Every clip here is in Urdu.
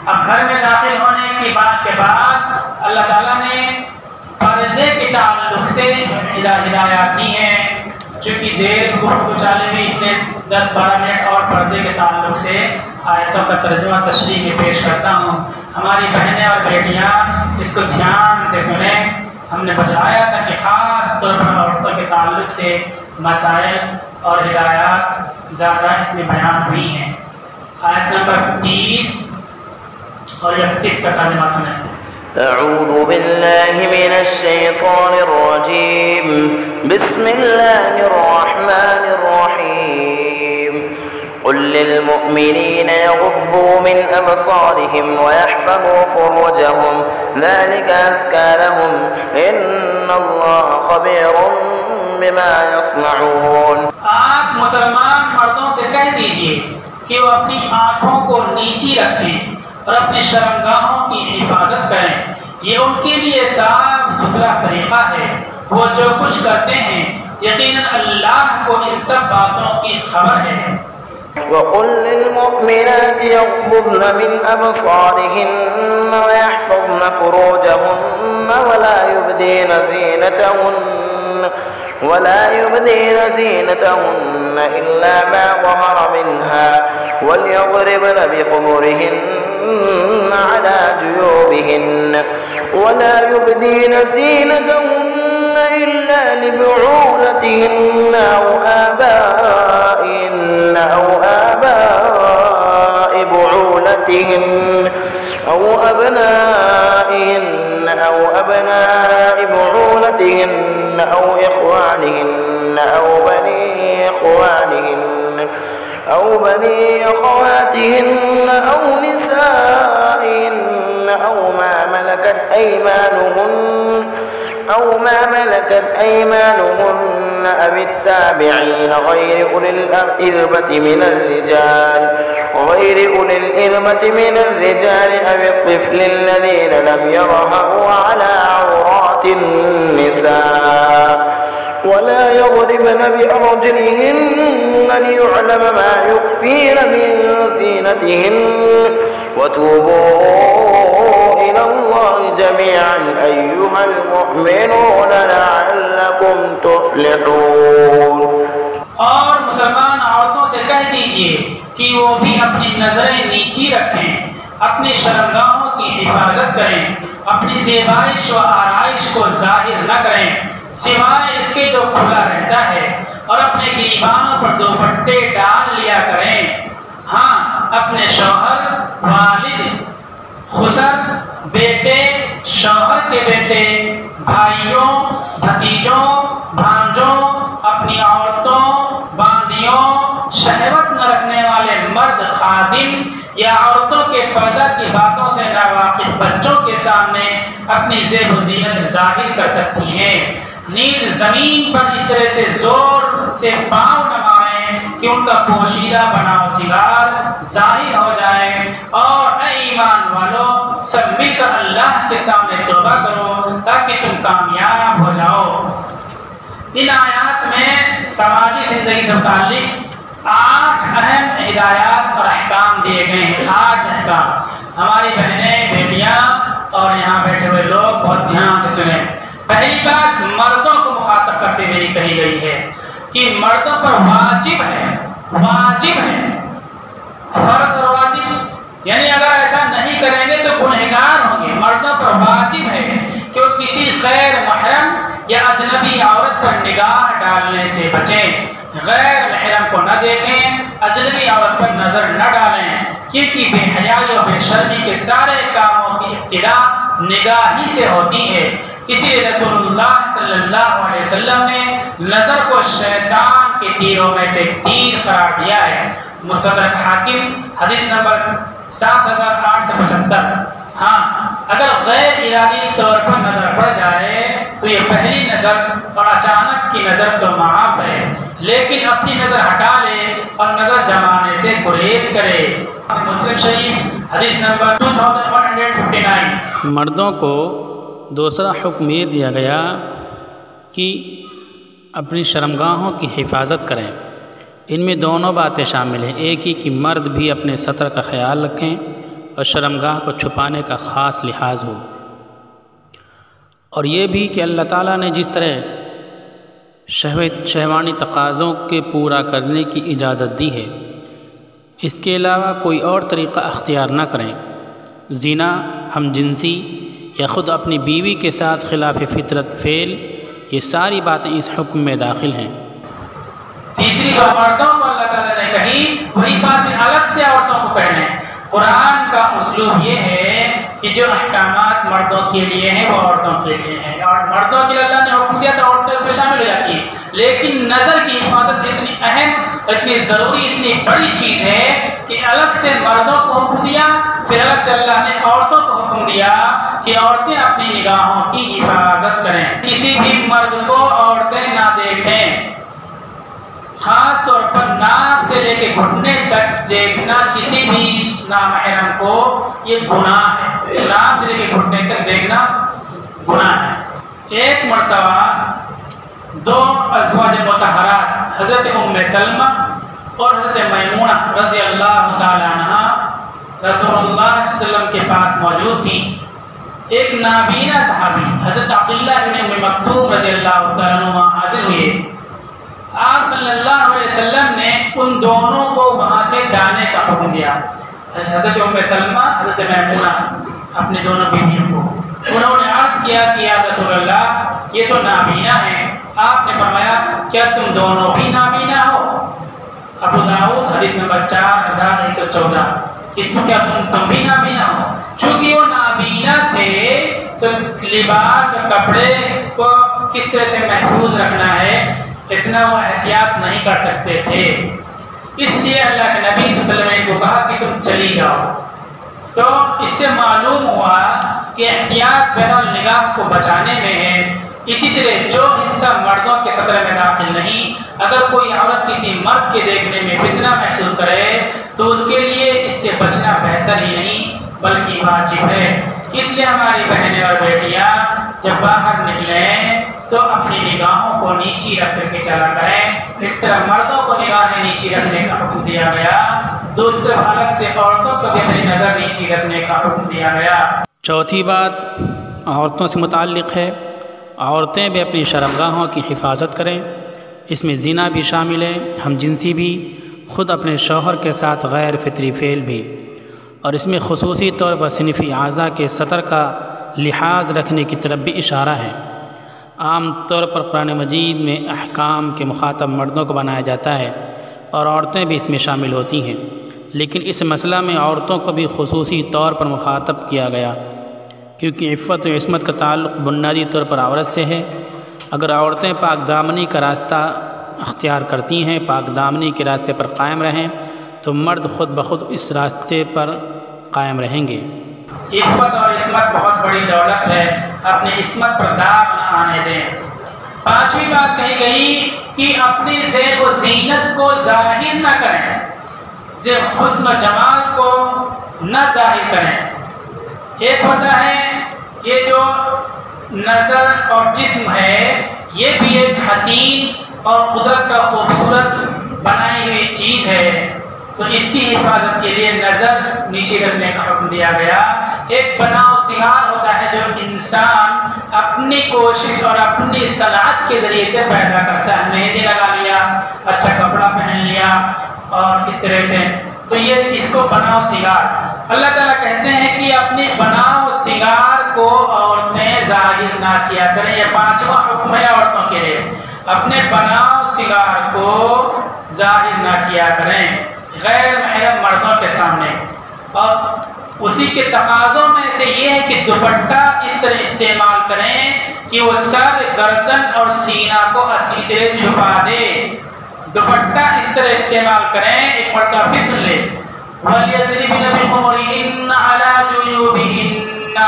اب گھر میں داخل ہونے کی بات کے بعد اللہ تعالیٰ نے پردے کے تعلق سے ہدایات دی ہیں۔ چونکہ دیر گفتگو چالے ہوئی، اس لیے 10-12 منٹ اور پردے کے تعلق سے آیتوں کا ترجمہ تشریح میں پیش کرتا ہوں۔ ہماری بہنیں اور بیٹیاں اس کو دھیان سے سنیں۔ ہم نے بتلایا تھا کہ خاص طور پر عورتوں کے تعلق سے مسائل اور ہدایات زیادہ اس میں بیان ہوئی ہیں۔ آیت نمبر 30 اور 31 کا ترجمہ سنیں۔ اعوذ باللہ من الشیطان الرجیم، بسم اللہ الرحمن الرحیم۔ قل للمؤمنین یغضوا من ابصارهم ويحفظوا فروجهم ذلك ازکى لهم ان اللہ خبیر بما يصنعون۔ آپ مسلمان مردوں سے کہہ دیجئے کہ وہ اپنی آنکھوں کو نیچی رکھیں اور اپنی شرمگاہوں کی حفاظت کریں، یہ ان کے لیے صاف ستھرا طریقہ ہے۔ وہ جو کچھ کرتے ہیں یقیناً اللہ کو ان سب باتوں کی خبر ہے۔ وَقُلْ لِلْمُؤْمِنَاتِ يَغْضُضْنَ مِنْ أَبْصَارِهِنَّ وَيَحْفَظْنَ فُرُوجَهُنَّ ولا يبدين زينتهن إلا ما ظهر منها وليضربن بخمرهن على جيوبهن ولا يبدين زينتهن إلا لبعولتهن أو آبائهن أو آباء بعولتهن أو أبنائهن أو أبناء بعولتهن أو إخوانهن أو بني أخواتهن أو نسائهن أو ما ملكت أيمانهن أو التابعين غير أولي الإربة من الرجال أو الطفل الذين لم يظهروا على عورات النساء ولا يضربن بأرجلهن ليعلم ما يخفين من زينتهن وتوبوا إلى الله جميعا أيها المؤمنون لعلكم تفلحون۔ اور مسلمان عورتوں سے کہہ دیجئے کہ وہ بھی اپنی نظریں نیچی رکھیں، اپنی شرمگاہوں کی حفاظت کریں، اپنی زیبائش و آرائش کو ظاہر نہ کریں سوائے اس کے جو کھلا رہتا ہے، اور اپنے گریبانوں پر دوپٹے ڈال لیا کریں۔ ہاں، اپنے شوہر، والد، خسر، بیٹے، شوہر کے بیٹے، بھائیوں، بھتیجوں، بھانجوں، اپنی عورتوں، باندیوں، شہوت نہ رکھنے والے مرد خادم یا عورتوں کے پردہ کی باتوں سے ناواقف بچوں کے سامنے اپنی زیب و زینت ظاہر کر سکتی ہیں۔ نیز زمین پر اس طرح سے زور سے پاؤں نہ ماریں کہ ان کا پوشیدہ بناؤ سنگار ظاہر ہو جائے، اور اے ایمان والو سب مل کر اللہ کے سامنے توبہ کرو تاکہ تم کامیاب ہو جاؤ۔ ان آیات میں سماجی زندگی سے متعلق 8 اہم ہدایات اور احکام دیے گئے ہیں۔ 8 احکام ہماری بہنیں، بیٹیاں اور یہاں بیٹھے ہوئے لوگ بہت دھیان سے سنیں۔ پہلی بات مردوں کو مخاطب کرتے ہوئے کہی گئی ہے کہ مردوں پر واجب ہے فرض اور واجب، یعنی اگر ایسا نہیں کریں گے تو گنہگار ہوں گے۔ مردوں پر واجب ہے کہ وہ کسی غیر محرم یا اجنبی عورت پر نگاہ ڈالنے سے بچیں، غیر محرم کو نہ دیکھیں، اجنبی عورت پر نظر نہ ڈالیں، کیونکہ بے حیائی اور بے شرمی کے سارے کاموں کی ابتدا نگاہ ہی سے ہوتی ہے۔ اسی لیے رسول اللہ صلی اللہ علیہ وسلم نے نظر کو شیطان کے تیروں میں سے ایک تیر قرار دیا ہے۔ مستدرک حاکم حدیث نمبر 7875۔ ہاں، اگر غیر ارادی طور پر نظر پڑ جائے تو یہ پہلی نظر اور اچانک کی نظر تو معاف ہے، لیکن اپنی نظر ہٹا لے اور نظر جمانے سے گریز کرے۔ مسلم شریف حدیث نمبر 2159۔ مردوں کو دوسرا حکم یہ دیا گیا کہ اپنی شرمگاہوں کی حفاظت کریں۔ ان میں دونوں باتیں شامل ہیں، ایک ہی کہ مرد بھی اپنے سطر کا خیال رکھیں اور شرمگاہ کو چھپانے کا خاص لحاظ ہو، اور یہ بھی کہ اللہ تعالیٰ نے جس طرح شہوانی تقاضوں کے پورا کرنے کی اجازت دی ہے، اس کے علاوہ کوئی اور طریقہ اختیار نہ کریں۔ زنا، ہم جنسی یا خود اپنی بیوی کے ساتھ خلاف فطرت فعل، یہ ساری باتیں اس حکم میں داخل ہیں۔ تیسری جو مردوں کو اللہ تعالیٰ نے کہی، وہی باتیں الگ سے عورتوں کو کہنے۔ قرآن کا اسلوب یہ ہے کہ جو احکامات مردوں کے لیے ہیں وہ عورتوں کے لیے ہیں، اور مردوں کے لیے اللہ نے حکم دیا تو عورتیں اس میں شامل ہو جاتی ہیں، لیکن نظر کی حفاظت اتنی اہم، اتنی ضروری، اتنی بڑی چیز ہے کہ الگ سے مردوں کو حکم دیا، پھر الگ سے اللہ نے عورتوں کو حکم دیا کہ عورتیں اپنی نگاہوں کی حفاظت کریں، کسی بھی مرد کو عورتیں نہ دیکھیں، خاص طور پر ناف سے لے کے گھٹنے تک دیکھنا کسی بھی نامحرم کو یہ گناہ ہے، ناف سے لے کے گھٹنے تک دیکھنا گناہ ہے۔ ایک مرتبہ دو ازواج مطہرات حضرت ام سلمہ اور حضرت میمونہ رضی اللہ تعالی عنہ رسول اللہ صلی اللہ علیہ وسلم کے پاس موجود تھی۔ ایک نابینا صحابی حضرت عبداللہ بن ام مکتوم رضی اللہ تعالیٰ عنہ حاضر ہوئے۔ آپ صلی اللہ علیہ وسلم نے ان دونوں کو وہاں سے جانے کا حکم دیا، حضرت ام سلمہ، حضرت میمونہ، اپنے دونوں بیویوں کو۔ انہوں نے عرض کیا کہ یا رسول اللہ یہ تو نابینا ہیں۔ آپ نے فرمایا کیا تم دونوں بھی نابینا ہو؟ ابو داؤد حدیث نمبر 4114 کہ کیا تم بھی نابینا ہو؟ چونکہ وہ نابینا تھے تو لباس اور کپڑے کو کس طرح سے محفوظ رکھنا ہے اتنا وہ احتیاط نہیں کر سکتے تھے، اس لیے اللہ کے نبی صلی اللہ علیہ وسلم نے کہا کہ تم چلی جاؤ۔ تو اس سے معلوم ہوا کہ احتیاط بہر النگاہ کو بچانے میں ہے۔ اسی طرح جو حصہ مردوں کے سطر میں داخل نہیں، اگر کوئی عورت کسی مرد کے دیکھنے میں فتنہ محسوس کرے تو اس کے لیے اس سے بچنا بہتر ہی نہیں بلکہ واجب ہے۔ اس لیے ہماری بہنیں اور بیٹیاں جب باہر نکلیں تو اپنی نگاہوں کو نیچی رکھ کر کے چلا کریں، اس طرح مردوں کو نگاہیں نیچی رکھنے کا حکم دیا گیا، دوسرے الگ سے عورتوں کو بھی اپنی نظر نیچی رکھنے کا حکم دیا گیا۔ چوتھی بات عورتوں سے متعلق ہے، عورتیں بھی اپنی شرمگاہوں کی حفاظت کریں، اس میں زنا بھی شامل ہے، ہم جنسی بھی، خود اپنے شوہر کے ساتھ غیر فطری فعل بھی، اور اس میں خصوصی طور پر صنفی اعضاء کے سطر کا لحاظ رکھنے کی طرف بھی اشارہ ہے۔ عام طور پر قرآن مجید میں احکام کے مخاطب مردوں کو بنایا جاتا ہے اور عورتیں بھی اس میں شامل ہوتی ہیں، لیکن اس مسئلہ میں عورتوں کو بھی خصوصی طور پر مخاطب کیا گیا، کیونکہ عفت و عصمت کا تعلق بنیادی طور پر عورت سے ہے۔ اگر عورتیں پاک دامنی کا راستہ اختیار کرتی ہیں، پاک دامنی کے راستے پر قائم رہیں، تو مرد خود بخود اس راستے پر قائم رہیں گے۔ عفت اور عصمت بہت بڑی دولت ہے، اپنی عصمت پر داغ نہ آنے دیں۔ پانچویں بات کہی گئی کہ اپنی زیب و زینت کو ظاہر نہ کریں، حسن و جمال کو نہ ظاہر کریں۔ ایک ہوتا ہے یہ جو نظر اور جسم ہے، یہ بھی ایک حسین اور قدرت کا خوبصورت بنائی ہوئی چیز ہے، تو اس کی حفاظت کے لیے نظر نیچے رکھنے کا حکم دیا گیا۔ ایک بناؤ سنگار ہوتا ہے جو انسان اپنی کوشش اور اپنی صنعت کے ذریعے سے پیدا کرتا ہے، مہندی لگا لیا، اچھا کپڑا پہن لیا اور اس طرح سے، تو یہ اس کو بناؤ سنگار۔ اللہ تعالیٰ کہتے ہیں کہ اپنی بناؤ سنگار کو عورتیں ظاہر نہ کیا کریں، یہ پانچواں حکم ہے عورتوں کے لیے، اپنے بناؤ سنگار کو ظاہر نہ کیا کریں غیر محرم مردوں کے سامنے۔ اور اسی کے تقاضوں میں سے یہ ہے کہ دوپٹہ اس طرح استعمال کریں کہ وہ سر، گردن اور سینہ کو اچھی طرح چھپا دے۔ دوپٹہ اس طرح استعمال کریں، ایک مرتبہ پھر سن لیں، وَلْيَضْرِبْنَ بِخُمُرِهِنَّ عَلَى جُيُوبِهِنَّ،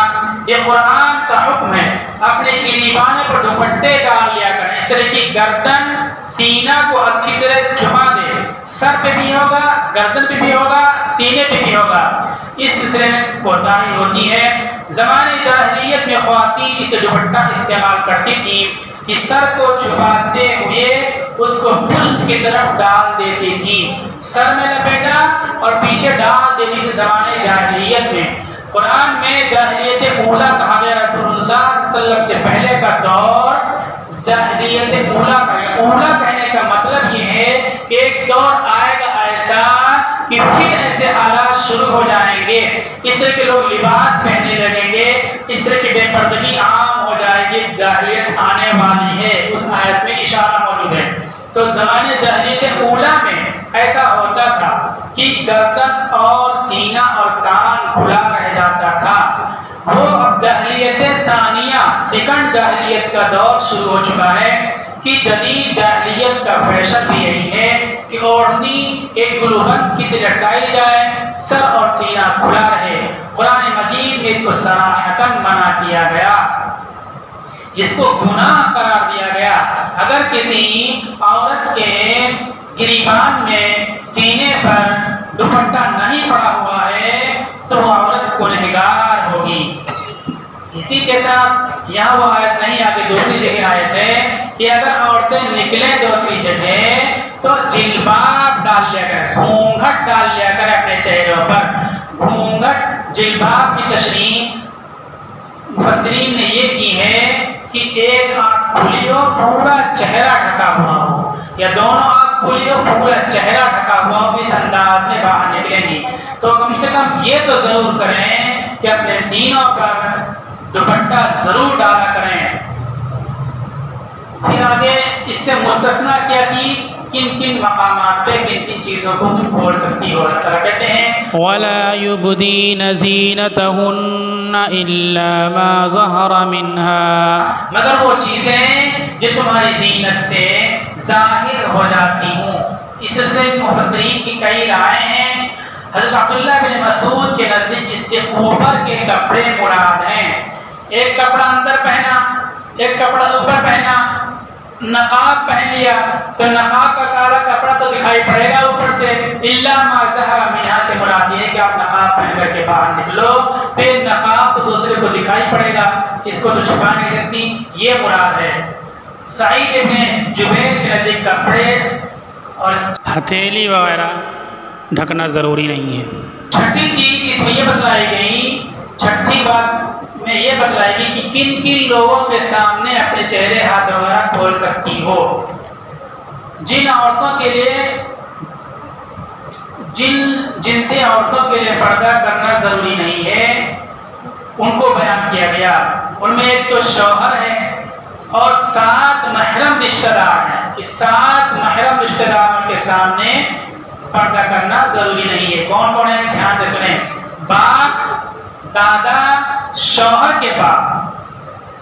یہ قرآن کا حکم ہے، اپنے گریبانے پر دوپٹے ڈال لیا کریں، اس طرح کی گردن سینہ کو اچھی طرح چھپا دے، سر پہ بھی ہوگا، گردن پہ بھی ہوگا، سینے پہ بھی ہوگا۔ اس سلسلے میں کوتاہی ہوتی ہے۔ زمانے جاہلیت میں خواتین اس دوپٹہ استعمال کرتی تھی کہ سر کو چھپاتے ہوئے اس کو پشت کی طرف ڈال دیتی تھی، سر میں لپیٹا اور پیچھے ڈال دیتی تھی زمانے جاہلیت میں۔ قرآن میں جاہلیت اولا کہا گیا، رسول اللہ صلی اللہ علیہ وسلم سے پہلے کا دور جاہلیت اولا کا ہے۔ اولا کہنے کا مطلب یہ ہے کہ ایک دور آئے گا ایسا کہ پھر ایسے حالات شروع ہو جائیں گے، اس طرح کے لوگ لباس پہننے لگیں گے، اس طرح کی بے پردگی عام ہو جائے گی، جاہلیت آنے والی ہے، اس آیت میں اشارہ موجود ہے۔ تو زمانے جاہلیت اولا میں ایسا ہوتا تھا کہ گردن اور سینہ اور کان کھلا رہ جاتا تھا۔ وہ اب جاہلیت ثانیہ، سیکنڈ جاہلیت کا دور شروع ہو چکا ہے کہ جدید جاہلیت کا فیشن بھی یہی ہے کہ اوڑھنی ایک گلوبند کی طرح لٹکائی جائے، سر اور سینہ کھلا رہے۔ قرآن مجید میں اس کو صراحتاً منع کیا گیا، اس کو گناہ قرار دیا گیا۔ اگر کسی عورت کے گریبان میں سینے پر دوپٹہ نہیں پڑا ہوا ہے تو وہ عورت گنہگار ہوگی۔ اسی کے ساتھ یہاں وہ آیت نہیں، آگے دوسری جگہ آیت ہے کہ اگر عورتیں نکلیں دوسری جگہ تو جلباب ڈال لیا کریں، گھونگھٹ ڈال لیا کریں اپنے چہروں پر۔ گھونگھٹ جلباب کی تشریح مفسرین نے یہ کی ہے کہ ایک آنکھ کھلی ہو پورا چہرہ ڈھکا ہوا ہو، یا دونوں آنکھ کھلی ہو پورا چہرہ ڈھکا ہوا ہو، اس انداز میں باہر نکلیں گی تو کم سے کم یہ تو ضرور کریں کہ اپنے سینوں پر دوپٹہ ضرور ڈالا کریں۔ پھر آگے اس سے مستثنا کیا کہ کن کن مقامات پہ کن کن چیزوں کو کھول سکتی ہو۔ اللہ تعالیٰ کہتے ہیں وَلَا يُبْدِينَ زِينَتَهُنَّ إِلَّا مَا ظَهَرَ مِنْهَا، مگر وہ چیزیں جو تمہاری زینت سے ظاہر ہو جاتی ہوں۔ اس سلسلے میں مفسرین کی کئی رائے ہیں۔ حضرت عبداللہ بن مسعود کے نزدیک اس سے اوپر کے کپڑے مراد ہیں۔ ایک کپڑا اندر پہنا، ایک کپڑا اوپر پہنا، نقاب پہن لیا تو نقاب کا کالا کپڑا تو دکھائی پڑے گا اوپر سے، الا ما ظہر منہا سے مراد یہ ہے کہ آپ نقاب پہن کر کے باہر نکلو تو یہ نقاب تو دوسرے کو دکھائی پڑے گا، اس کو تو چھپا نہیں سکتی، یہ مراد ہے۔ سعید ابن جبیر کے نزدیک کپڑے اور ہتھیلی وغیرہ ڈھکنا ضروری نہیں ہے۔ چھٹی چیز اس میں یہ بتلائی گئی، چھٹی بات میں یہ بتلائی گئی کہ کن کن لوگوں کے سامنے اپنے چہرے ہاتھ وغیرہ کھول سکتی ہو۔ جن عورتوں کے لیے جن سے عورتوں کے لیے پردہ کرنا ضروری نہیں ہے ان کو بیان کیا گیا۔ ان میں ایک تو شوہر ہے اور 7 محرم رشتہ دار ہیں کہ 7 محرم رشتہ داروں کے سامنے پردہ کرنا ضروری نہیں ہے۔ کون کون ہے؟ دھیان سے سنیں۔ باپ، دادا، شوہر کے باپ۔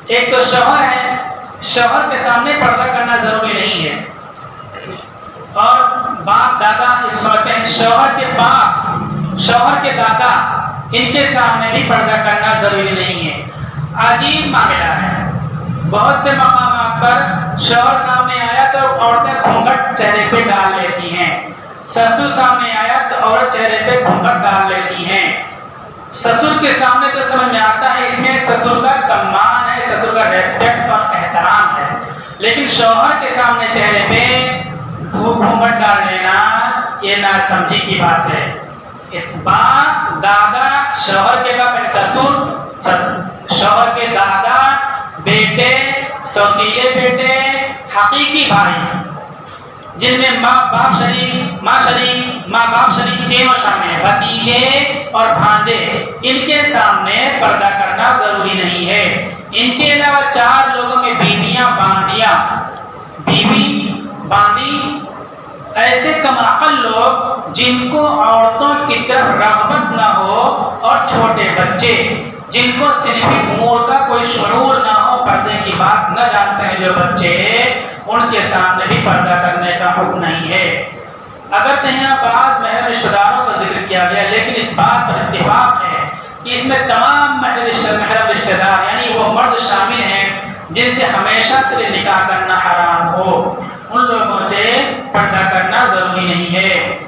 ایک تو شوہر ہے، شوہر کے سامنے پردہ کرنا ضروری نہیں ہے، اور باپ دادا یہ سمجھتے ہیں شوہر کے باپ، شوہر کے دادا، ان کے سامنے بھی پردہ کرنا ضروری نہیں ہے۔ عجیب معاملہ ہے، بہت سے مقامات پر شوہر سامنے آیا تو عورتیں گھونگھٹ چہرے پہ ڈال لیتی ہیں، سسر سامنے آیا تو عورت چہرے پہ گھونگھٹ ڈال لیتی ہیں۔ سسر کے سامنے تو سمجھ میں آتا ہے اس میں سسر کا سمان ہے، سسر کا ریسپیکٹ اور احترام ہے، لیکن شوہر کے سامنے چہرے پہ وہ گھونگھٹ ڈال لینا یہ ناسمجھی کی بات ہے۔ باپ، دادا، شوہر کے باپ یعنی سسر، شوہر کے دادا، بیٹے، سوتیلے بیٹے، حقیقی بھائی جن میں ماں باپ شریک تینوں شامل ہیں، بھتیجے اور بھانجے، ان کے سامنے پردہ کرنا ضروری نہیں ہے۔ ان کے علاوہ 4 لوگوں میں بیویاں باندیاں، بیوی باندی ایسے کم عقل لوگ جن کو عورتوں کی طرف رغبت نہ ہو، اور چھوٹے بچے جن کو صنفی امور کا کوئی شعور نہ ہو، پردے کی بات نہ جانتے ہیں جو بچے، ان کے سامنے بھی پردہ کرنے کا حکم نہیں ہے۔ اگرچہ یہاں بعض محرم رشتہ داروں کا ذکر کیا گیا، لیکن اس بات پر اتفاق ہے کہ اس میں تمام محرم رشتہ دار یعنی وہ مرد شامل ہیں جن سے ہمیشہ کے لیے نکاح کرنا حرام ہو، ان لوگوں سے پردہ کرنا ضروری نہیں ہے۔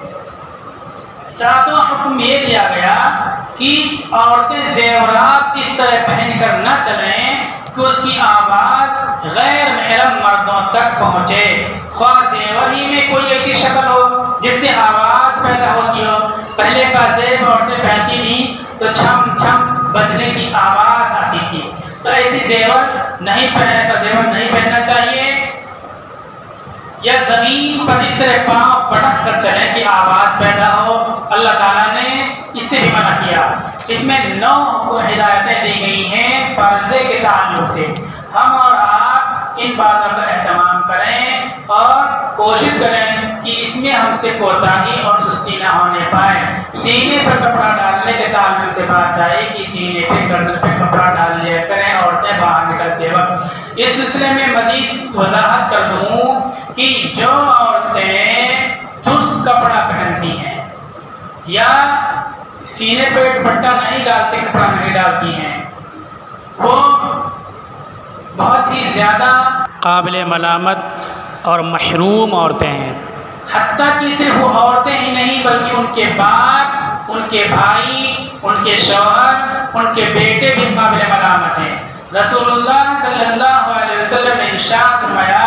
7واں حکم یہ دیا گیا کہ عورتیں زیورات اس طرح پہن کر نہ چلیں کہ اس کی آواز غیر محرم مردوں تک پہنچے، خواہ زیور ہی میں کوئی ایسی شکل ہو جس سے آواز پیدا ہوتی ہو۔ پہلے پازیب عورتیں پہنتی تھیں تو چھم چھم بجنے کی آواز آتی تھی، تو ایسی زیور ایسا زیور نہیں پہننا چاہیے، یا زمین پر اس طرح پاؤں پٹک کر چلیں کہ آواز پیدا ہو۔ اللہ تعالیٰ نے اس سے بھی منع کیا۔ اس میں 9 ہدایتیں دی گئی ہیں پردے کے تعلق سے۔ ہم اور آپ ان باتوں کا اہتمام کریں اور کوشش کریں کہ اس میں ہم سے کوتاہی اور سستی نہ ہونے پائے۔ سینے پر کپڑا ڈالنے کے تعلق سے بات آئی کہ سینے پہ گردن پہ کپڑا ڈال لیا کریں عورتیں باہر نکلتے وقت۔ اس سلسلے میں مزید وضاحت کر دوں کہ جو عورتیں چست کپڑا پہنتی ہیں یا سینے پہ دوپٹہ نہیں ڈالتے، کپڑا نہیں ڈالتی ہیں، وہ بہت ہی زیادہ قابل ملامت اور محروم عورتیں ہیں۔ حتیٰ کہ صرف وہ عورتیں ہی نہیں بلکہ ان کے باپ، ان کے بھائی، ان کے شوہر، ان کے بیٹے بھی قابل ملامت ہیں۔ رسول اللہ صلی اللہ علیہ وسلم نے ارشاد فرمایا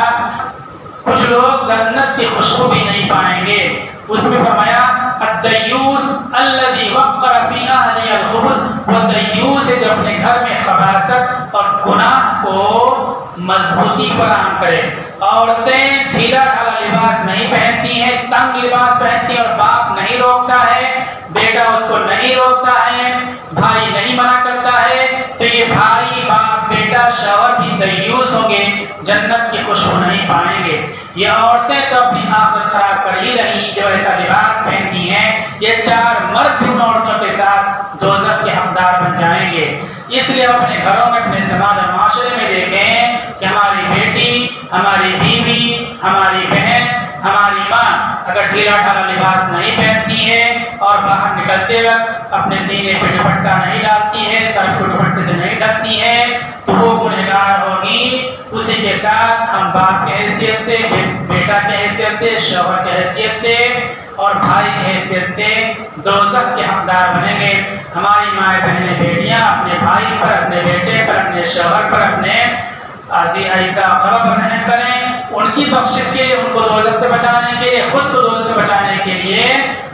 کچھ لوگ جنت کی خوشبو بھی نہیں پائیں گے۔ اس میں فرمایا الدیوس الذی وقر فی اہلہ الخبث، وہ دیوس ہے جو اپنے گھر میں خباثت اور گناہ کو مضبوطی فراہم کرے۔ عورتیں ڈھیلا ڈھالا لباس نہیں پہنتی ہیں، تنگ لباس پہنتی ہیں اور باپ نہیں روکتا ہے، بیٹا اس کو نہیں روکتا ہے، بھائی نہیں منع کرتا ہے، تو یہ بھائی باپ بیٹا شوہر بھی دیوس ہوں گے، جنت کی خوشبو نہیں پائیں گے۔ یہ عورتیں تو اپنی آخرت خراب کر ہی رہی جو ایسا لباس پہنتی ہیں۔ یہ 4 مرد ان عورتوں کے ساتھ دوزخ کے حقدار بن جائیں گے۔ اس لیے اپنے گھروں میں، اپنے سماج اور معاشرے میں دیکھیں کہ ہماری بیٹی، ہماری بیوی، ہماری بہن، ہماری ماں اگر ڈھیلا ڈھالا لباس نہیں پہنتی ہے اور باہر نکلتے وقت اپنے سینے پہ دوپٹہ نہیں ڈالتی ہے، سر کو دوپٹے سے نہیں ڈھکتی ہے، تو وہ گنہگار ہوگی۔ اسی کے ساتھ ہم باپ کی حیثیت سے، بیٹا کی حیثیت سے، شوہر کی حیثیت سے اور بھائی کی حیثیت سے دوزخ کے حقدار بنیں گے۔ ہماری مائیں بہنیں بیٹیاں اپنے بھائی پر، اپنے بیٹے پر، اپنے شوہر پر، اپنے عزیزہ اقربا پر رحم کریں، ان کی بخشش کے لیے، ان کو دوزخ سے بچانے کے لیے، خود کو دوزخ سے بچانے کے لیے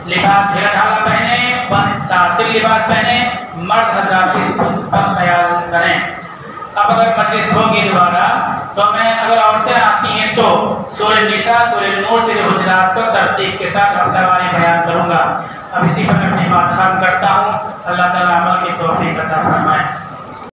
لباس ڈھیلا ڈھالا پہنیں، ساتر لباس پہنیں، مرد حضرات اس پر خیال کریں۔ اب اگر مجلس ہوگی دوبارہ تو میں اگر عورتیں آتی ہیں تو سورہ نساء، سورہ نور سے حجرات کو ترتیب کے ساتھ ہفتہ واری بیان کروں گا۔ اب اسی پر میں اپنی بات ختم کرتا ہوں۔ اللہ تعالیٰ عمل کی توفیق عطا فرمائے۔